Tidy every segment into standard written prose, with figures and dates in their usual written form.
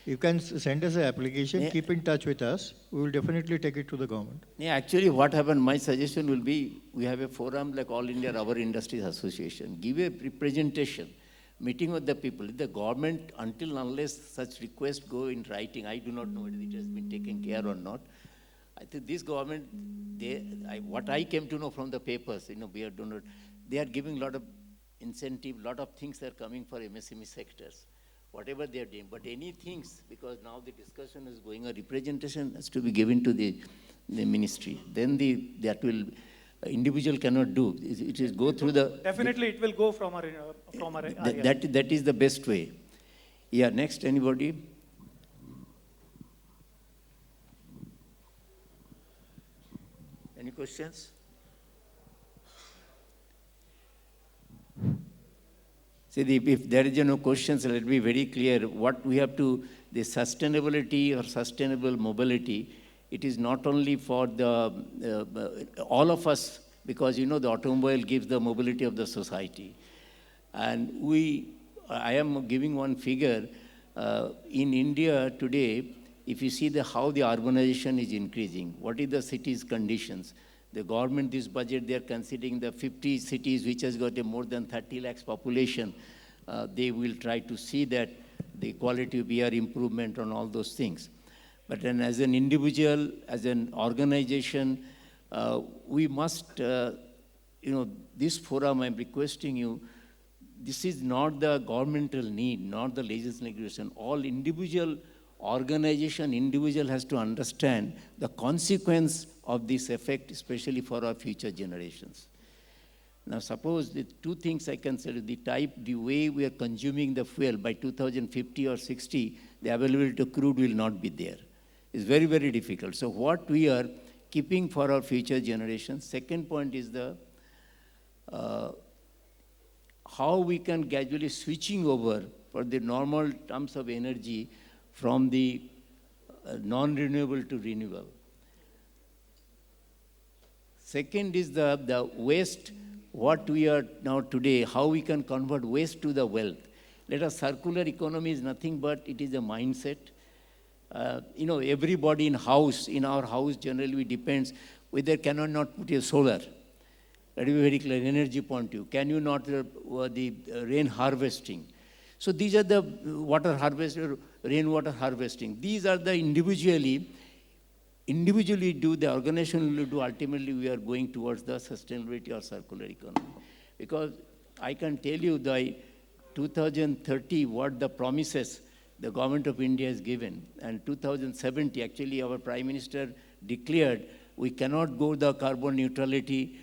You can send us an application, Yeah. keep in touch with us. We will definitely take it to the government. Yeah, actually, what happened, my suggestion will be, we have a forum like All India Rubber Industries Association. Give a representation, meeting with the people. If the government, until unless such requests go in writing, I do not know whether it has been taken care or not. I think this government, what I came to know from the papers, we are doing, they are giving a lot of incentive, lot of things are coming for MSME sectors, whatever they are doing. But any things, because now the discussion is going, a representation has to be given to the ministry. Then that will, individual cannot do. It is go through the... Definitely, it will go from our area. That is the best way. Yeah, next, anybody? Any questions? See, if there is no questions, let me be very clear. What we have to, the sustainability or sustainable mobility, it is not only for the all of us, because the automobile gives the mobility of the society. And I am giving one figure. In India today, if you see how the urbanization is increasing, what is the city's conditions? The government, this budget, they are considering the 50 cities which has got a more than 30 lakhs population. They will try to see that the quality of air improvement on all those things. But then as an individual, as an organization, we must, this forum, I'm requesting you, this is not the governmental need, not the legislation. All individual organization, individual has to understand the consequence of this effect, especially for our future generations. Now, suppose the two things I consider, the way we are consuming the fuel by 2050 or 60, the availability of crude will not be there. It's very, very difficult. So what we are keeping for our future generations. Second point is how we can gradually switching over for the normal terms of energy from the non-renewable to renewable. Second is the waste, what we are now today, how we can convert waste to the wealth. Let us circular economy is nothing but it is a mindset. Everybody in our house generally depends whether can or not put a solar. That is very clear, energy point of view. Can you not, the rain harvesting. So these are the water harvester, rainwater harvesting. These are the individually do, the organization will do, ultimately we are going towards the sustainability or circular economy. Because I can tell you by 2030 what the promises the government of India has given. And 2070, actually our Prime Minister declared we cannot go the carbon neutrality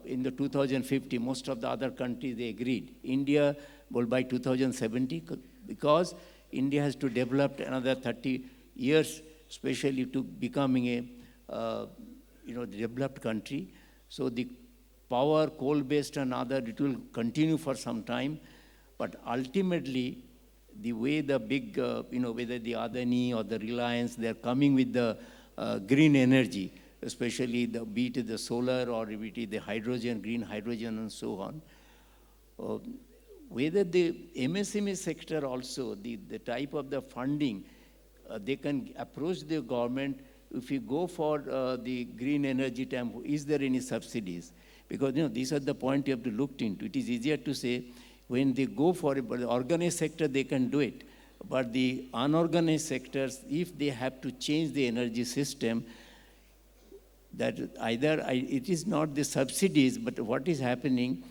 in the 2050. Most of the other countries, they agreed. India will by 2070, because India has to develop another 30 years, especially to becoming a developed country. So the power, coal-based and other, it will continue for some time. But ultimately, the way the big, whether the Adani or the Reliance, they're coming with the green energy, especially be it the solar or be it the hydrogen, green hydrogen and so on. Whether the MSME sector also, the type of the funding, they can approach the government. If you go for the green energy term, is there any subsidies? Because these are the point you have to look into. It is easier to say when they go for it, but the organized sector, they can do it. But the unorganized sectors, if they have to change the energy system, that either it is not the subsidies, but what is happening,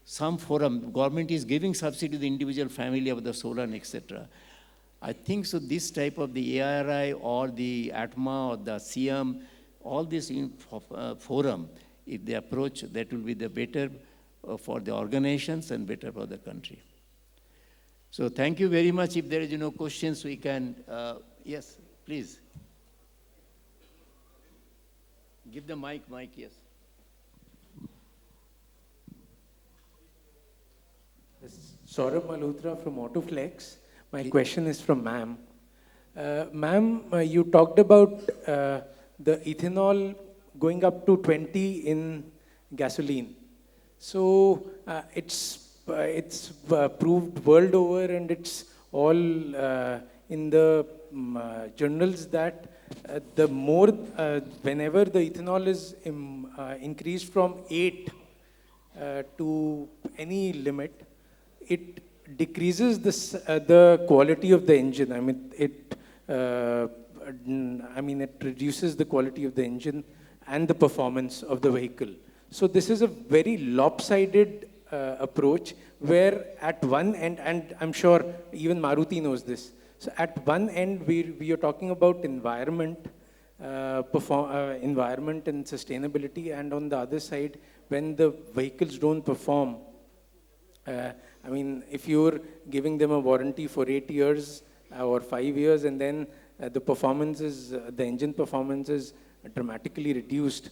some forum, government is giving subsidy to the individual family of the solar and etc. I think so this type of the ARI or the ATMA or the CM, all this forum, if they approach, that will be the better for the organizations and better for the country. So thank you very much. If there is no questions, we can, yes, please. Give the mic, yes. Saurabh Malhotra from Autoflex. My question is from ma'am. Ma'am, you talked about the ethanol going up to 20 in gasoline. So it's proved world over, and it's all in the journals that the more, whenever the ethanol is increased from 8 to any limit, it decreases the quality of the engine. I mean, it reduces the quality of the engine and the performance of the vehicle. So this is a very lopsided approach where at one end, and I'm sure even Maruti knows this, so at one end we are talking about environment, environment and sustainability, and on the other side, when the vehicles don't perform, I mean, if you're giving them a warranty for 8 years or 5 years, and then the performance is, the engine performance is dramatically reduced,